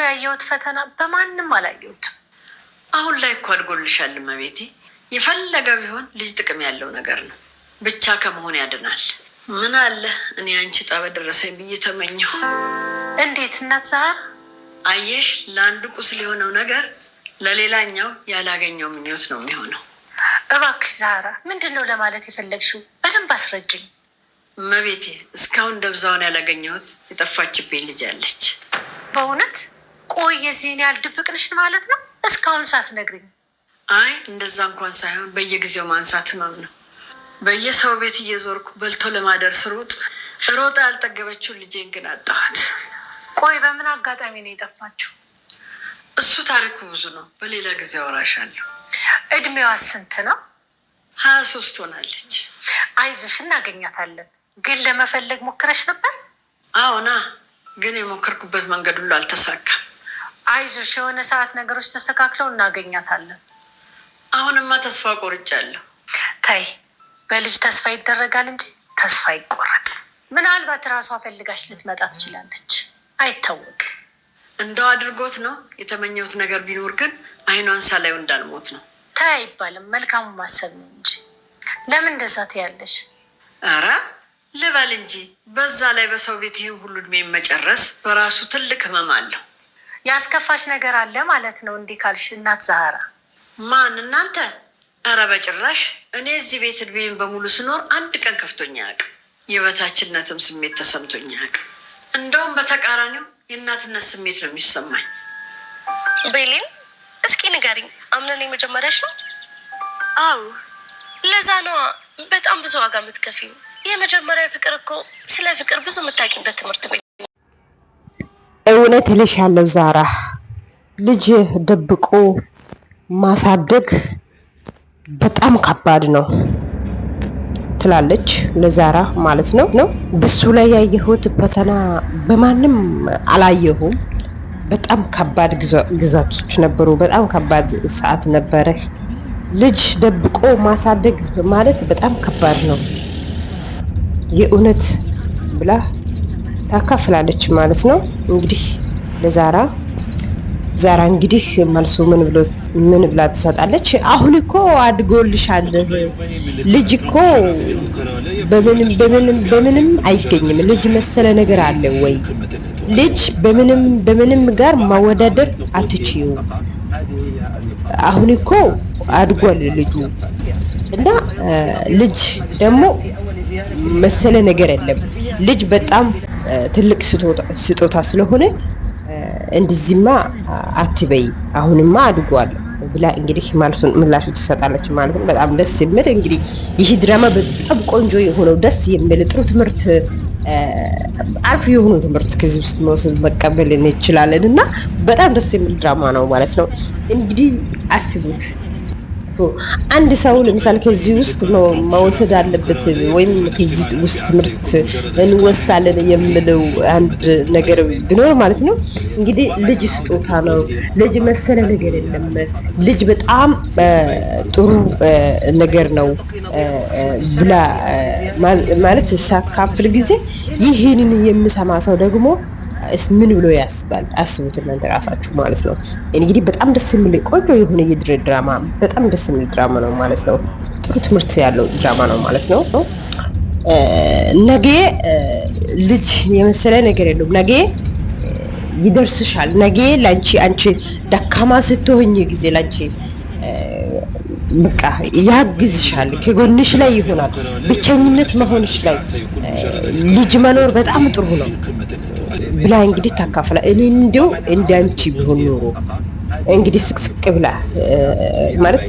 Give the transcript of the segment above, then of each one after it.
ያየሁት ፈተና በማንም አላየሁትም። አሁን ላይ እኮ አድጎልሻል እመቤቴ። የፈለገ ቢሆን ልጅ ጥቅም ያለው ነገር ነው። ብቻ ከመሆን ያድናል። ምን አለ እኔ አንቺ ዕጣ በደረሰኝ ብዬ ተመኘሁ። እንዴት እናት ዛራ? አየሽ፣ ለአንዱ ቁስል የሆነው ነገር ለሌላኛው ያላገኘው ምኞት ነው የሚሆነው። እባክሽ ዛራ፣ ምንድን ነው ለማለት የፈለግሽው? በደንብ አስረጅኝ እመቤቴ። እስካሁን ደብዛውን ያላገኘሁት የጠፋችብኝ ልጅ አለች። በእውነት? ቆይ የዚህን ያህል ድብቅ ነሽ ማለት ነው? እስካሁን ሳትነግሪኝ? አይ እንደዛ እንኳን ሳይሆን በየጊዜው ማንሳት ህመም ነው። በየሰው ቤት እየዞርኩ በልቶ ለማደር ስሮጥ ሮጣ ያልጠገበችውን ልጄን ግን አጣኋት። ቆይ በምን አጋጣሚ ነው የጠፋችው? እሱ ታሪኩ ብዙ ነው። በሌላ ጊዜ አወራሻለሁ። እድሜዋ ስንት ነው? 23 ሆናለች። አይዞሽ እናገኛታለን። ግን ለመፈለግ ሞክረሽ ነበር? አዎና፣ ግን የሞከርኩበት መንገድ ሁሉ አልተሳካም። አይዞሽ፣ የሆነ ሰዓት ነገሮች ተስተካክለው እናገኛታለን። አሁንማ ተስፋ ቆርጫለሁ። ታይ፣ በልጅ ተስፋ ይደረጋል እንጂ ተስፋ አይቆረጥም። ምናልባት ራሷ ፈልጋሽ ልትመጣ ትችላለች፣ አይታወቅም። እንደው አድርጎት ነው የተመኘሁት ነገር ቢኖር ግን አይኗን ሳላዩ እንዳልሞት ነው። ታይ አይባልም፣ መልካሙ ማሰብ ነው እንጂ። ለምን እንደዛ ትያለሽ? ኧረ ልበል እንጂ። በዛ ላይ በሰው ቤት ይህን ሁሉ እድሜ መጨረስ በራሱ ትልቅ ህመም አለው። ያስከፋሽ ነገር አለ ማለት ነው እንዲህ ካልሽ እናት ዛራ። ማን እናንተ? ኧረ በጭራሽ። እኔ እዚህ ቤት እድሜን በሙሉ ስኖር አንድ ቀን ከፍቶኝ አያውቅም። የበታችነትም ስሜት ተሰምቶኝ አያውቅም። እንደውም በተቃራኒው የእናትነት ስሜት ነው የሚሰማኝ። ቤሊን፣ እስኪ ንገሪኝ፣ አምነን የመጀመሪያሽ ነው? አዎ። ለዛ ነዋ በጣም ብዙ ዋጋ የምትከፊው። የመጀመሪያ ፍቅር እኮ ስለ ፍቅር ብዙ የምታውቂበት ትምህርት ቤት። እውነት እልሻለሁ ዛራ፣ ልጅ ደብቆ ማሳደግ በጣም ከባድ ነው ትላለች ለዛራ ማለት ነው። በሱ ላይ ያየሁት ፈተና በማንም አላየሁም። በጣም ከባድ ግዛቶች ነበሩ። በጣም ከባድ ሰዓት ነበረ። ልጅ ደብቆ ማሳደግ ማለት በጣም ከባድ ነው። የእውነት ብላ ታካፍላለች ማለት ነው። እንግዲህ ለዛራ እንግዲህ መልሱ ምን ብላ ትሰጣለች? አሁን እኮ አድጎልሻል። ልጅ እኮ በምንም አይገኝም። ልጅ መሰለ ነገር አለ ወይ? ልጅ በምንም ጋር ማወዳደር አትችዩ። አሁን እኮ አድጓል ልጁ እና ልጅ ደግሞ መሰለ ነገር የለም። ልጅ በጣም ትልቅ ስጦታ ስለሆነ እንደዚህማ አትበይ፣ አሁንማ አድጓል ብላ እንግዲህ ምላሹ ትሰጣለች ማለት ነው። በጣም ደስ የሚል እንግዲህ ይህ ድራማ በጣም ቆንጆ የሆነው ደስ የሚል ጥሩ ትምህርት አሪፍ የሆኑ ትምህርት ከዚህ ውስጥ መውሰድ መቀበል እንችላለን እና በጣም ደስ የሚል ድራማ ነው ማለት ነው። እንግዲህ አስቡት፣ አንድ ሰው ለምሳሌ ከዚህ ውስጥ መውሰድ አለበት ወይም ከዚህ ውስጥ ትምህርት እንወስዳለን የምለው አንድ ነገር ቢኖር ማለት ነው እንግዲህ ልጅ ስጦታ ነው። ልጅ መሰለ ነገር የለም። ልጅ በጣም ጥሩ ነገር ነው ብላ ማለት ሳካፍል ጊዜ ይህንን የሚሰማ ሰው ደግሞ ምን ብሎ ያስባል? አስቡት እናንተ ራሳችሁ ማለት ነው። እንግዲህ በጣም ደስ የሚል ቆንጆ የሆነ የድሬ ድራማ በጣም ደስ የሚል ድራማ ነው ማለት ነው። ጥሩ ትምህርት ያለው ድራማ ነው ማለት ነው። ነገ ልጅ የመሰለ ነገር የለውም። ነገ ይደርስሻል። ነገ አንቺ ደካማ ስትሆኝ ጊዜ ላንቺ በቃ ያግዝሻል፣ ከጎንሽ ላይ ይሆናል። ብቸኝነት መሆንሽ ላይ ልጅ መኖር በጣም ጥሩ ነው ብላ እንግዲህ ታካፍላ። እኔ እንደው እንዳንቺ ቢሆን ኖሮ እንግዲህ ስቅስቅ ብላ ማለት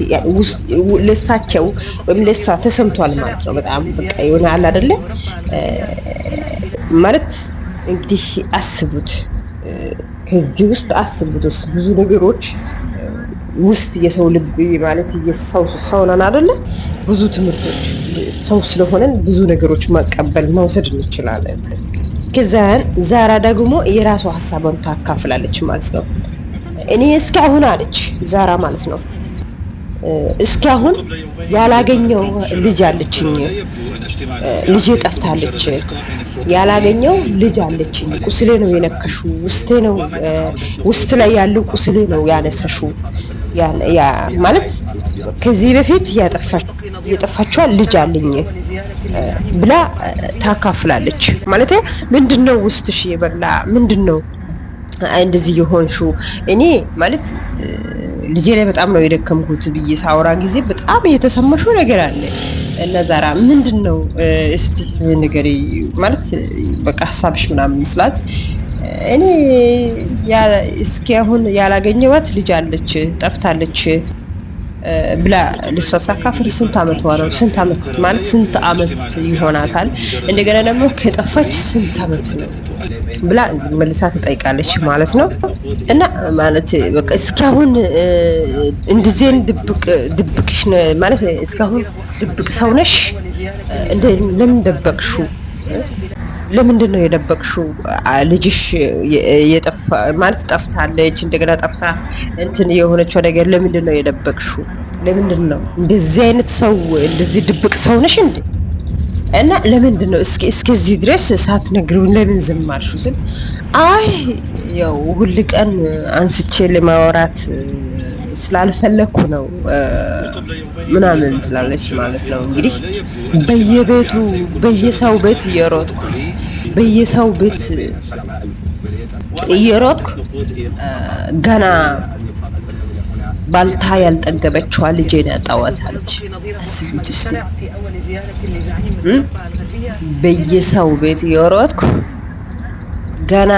ለሳቸው ወይም ለሳ ተሰምቷል ማለት ነው። በጣም በቃ ይሆናል አይደለ ማለት እንግዲህ አስቡት፣ ከዚህ ውስጥ አስቡት ብዙ ነገሮች ውስጥ የሰው ልብ ማለት ሰው ነን አይደለ? ብዙ ትምህርቶች ሰው ስለሆነን ብዙ ነገሮች መቀበል መውሰድ እንችላለን። ከዛን ዛራ ደግሞ የራሷ ሀሳቧን ታካፍላለች ማለት ነው። እኔ እስካሁን አለች ዛራ ማለት ነው እስካሁን ያላገኘው ልጅ አለችኝ፣ ልጅ ጠፍታለች። ያላገኘው ልጅ አለችኝ። ቁስሌ ነው የነከሹ፣ ውስጤ ነው ውስጥ ላይ ያለው ቁስሌ ነው ያነሰሹ ማለት ከዚህ በፊት የጠፋችዋ ልጅ አለኝ ብላ ታካፍላለች። ማለት ምንድነው ውስጥሽ የበላ ምንድነው እንደዚህ የሆንሽው? እኔ ማለት ልጄ ላይ በጣም ነው የደከምኩት ብዬ ሳወራ ጊዜ በጣም የተሰማሽው ነገር አለ እና ዛራ ምንድነው እስቲ ንገሪ ማለት በቃ ሀሳብሽ ምናምን ስላት እኔ እስኪ አሁን ያላገኘዋት ልጅ አለች ጠፍታለች ብላ ልሷ ሳካፍል ስንት አመት ነው? ስንት አመት ማለት ስንት አመት ይሆናታል? እንደገና ደግሞ ከጠፋች ስንት አመት ነው ብላ መልሳ ትጠይቃለች ማለት ነው። እና ማለት በቃ እስካሁን እንደዚህ ድብቅሽ ማለት እስካሁን ድብቅ ሰው ነሽ ለምን ደበቅሽው? ለምንድን ነው የደበቅሽው? ልጅሽ የጠፋ ማለት ጠፍታለች፣ እንደገና ጠፍታ እንትን የሆነችው ነገር ለምንድን ነው የደበቅሽው? ለምንድን ነው እንደዚህ አይነት ሰው እንደዚህ ድብቅ ሰው ነሽ እንዴ? እና ለምንድን ነው እስከዚህ ድረስ ሳትነግሪው ለምን ዝም አልሽው? ስል አይ ያው ሁል ቀን አንስቼ ለማውራት ስላልፈለኩ ነው ምናምን ትላለች ማለት ነው። እንግዲህ በየቤቱ በየሰው ቤት እየሮጥኩ በየሰው ቤት እየሮጥኩ ገና ባልታ ያልጠገበችዋ ልጄን ያጣዋት አለች። አስቡት እስቲ በየሰው ቤት እየሮጥኩ ገና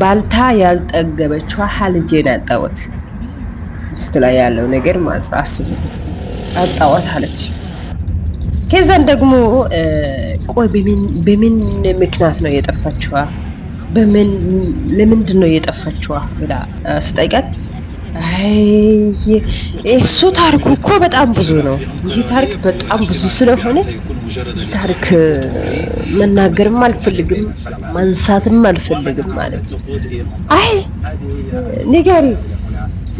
ባልታ ያልጠገበችዋ ልጄን ያጣዋት ውስጥ ላይ ያለው ነገር ማለት ነው። አስቡት እስቲ አጣዋት አለች። ከዛን ደግሞ ቆይ በምን ምክንያት ነው የጠፋችዋ? ለምንድን ነው የጠፋችዋ ብላ ስጠይቃት አይ እሱ ታሪኩ እኮ በጣም ብዙ ነው። ይህ ታሪክ በጣም ብዙ ስለሆነ ይህ ታሪክ መናገርም አልፈልግም ማንሳትም አልፈልግም ማለት ነው። አይ ንገሪ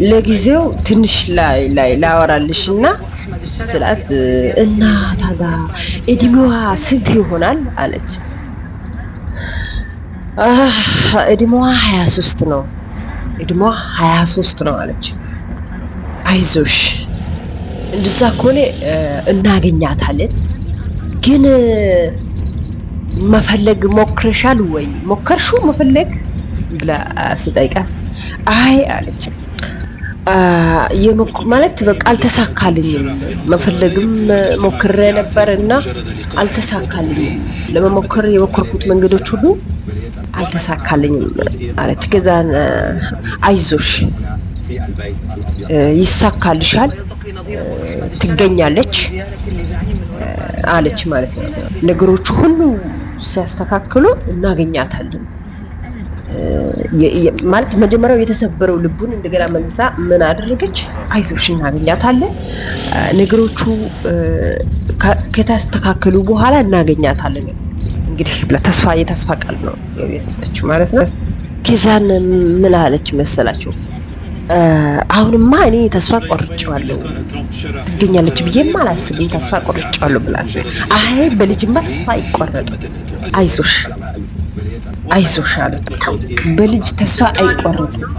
ለጊዜው ትንሽ ላይ ላወራልሽና ስላት እና ታጋ እድሜዋ ስንት ይሆናል አለች። እድሜዋ 23 ነው። እድሜዋ 23 ነው አለች። አይዞሽ እንደዛ ከሆነ እናገኛታለን፣ ግን መፈለግ ሞክረሻል ወይ? ሞከርሽው መፈለግ ብላ ስጠይቃት አይ አለች ማለት በቃ አልተሳካልኝም። መፈለግም ሞክሬ ነበርና አልተሳካልኝም። ለመሞከር የሞከርኩት መንገዶች ሁሉ አልተሳካልኝም አለች። ከዛን አይዞሽ ይሳካልሻል፣ ትገኛለች አለች ማለት ነው። ነገሮቹ ሁሉ ሲያስተካክሉ እናገኛታለን ማለት መጀመሪያው የተሰበረው ልቡን እንደገና መልሳ ምን አደረገች? አይዞሽ እናገኛታለን፣ ነገሮቹ ከታስተካከሉ በኋላ እናገኛታለን እንግዲህ ብላ የተስፋ ቃል ነው የሰጠችው ማለት ነው። ከዛን ምን አለች መሰላችሁ? አሁንማ እኔ ተስፋ ቆርጬዋለሁ፣ ትገኛለች ብዬም አላስብም፣ ተስፋ ቆርጬዋለሁ ብላ አይ በልጅማ ተስፋ አይቆረጥም፣ አይዞሽ አለች። በልጅ ተስፋ አይቆረጥም፣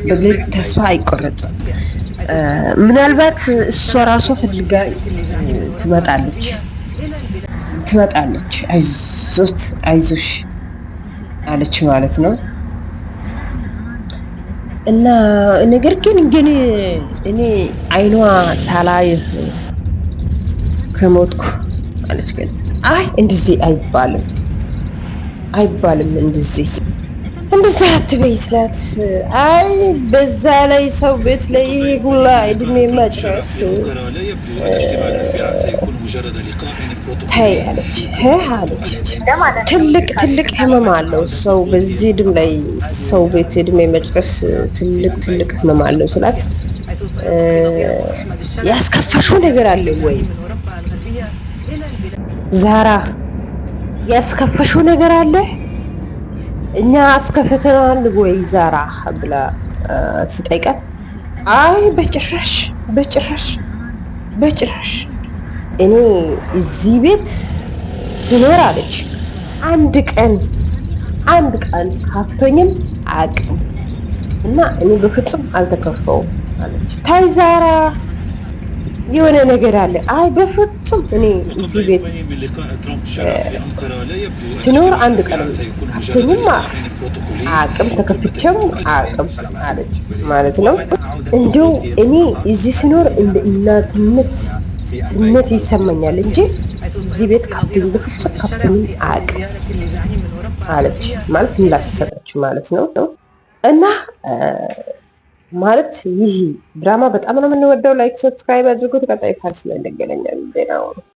በልጅ ተስፋ አይቆረጥም። ምናልባት እሷ ራሷ ፈልጋ ትመጣለች፣ አይዞሽ አለች ማለት ነው። እና ነገር ግን እኔ አይኗ ሳላይ ከሞትኩ አለች። ግን አይ እንደዚህ አይባልም እንደዚህ አትበይ ስላት አይ በዛ ላይ ሰው ቤት ላይ ይሄ ሁላ እድሜ መጨረስ ታይ አለች። ትልቅ ህመም አለው ሰው በዚህ እድሜ ላይ ሰው ቤት እድሜ መጨረስ ትልቅ ህመም አለው ስላት ያስከፋሽው ነገር አለ ወይ ዛራ? ያስከፋሽው ነገር አለ? እኛ አስከፍተናል ወይ ዛራ ብላ ስጠይቃት አይ በጭራሽ እኔ እዚህ ቤት ስኖር አለች አንድ ቀን ካፍቶኝም አያውቅም እና እኔ በፍጹም አልተከፈውም አለች። ታይ ዛራ የሆነ ነገር አለ። አይ በፍጹም እኔ እዚህ ቤት ስኖር አንድ ቀን ካፍቶኝም አያውቅም ተከፍቼም አያውቅም አለች ማለት ነው። እንደው እኔ እዚህ ስኖር እንደ እናትነት ስሜት ይሰማኛል እንጂ እዚህ ቤት ካፕቴን በፍጹም ካፕቴን አያውቅም አለች ማለት ምላሽ ሰጠች ማለት ነው። እና ማለት ይህ ድራማ በጣም ነው የምንወደው። ላይክ ሰብስክራይብ አድርጉት። ቀጣይ ፋርስ ላይ እንገናኛለን።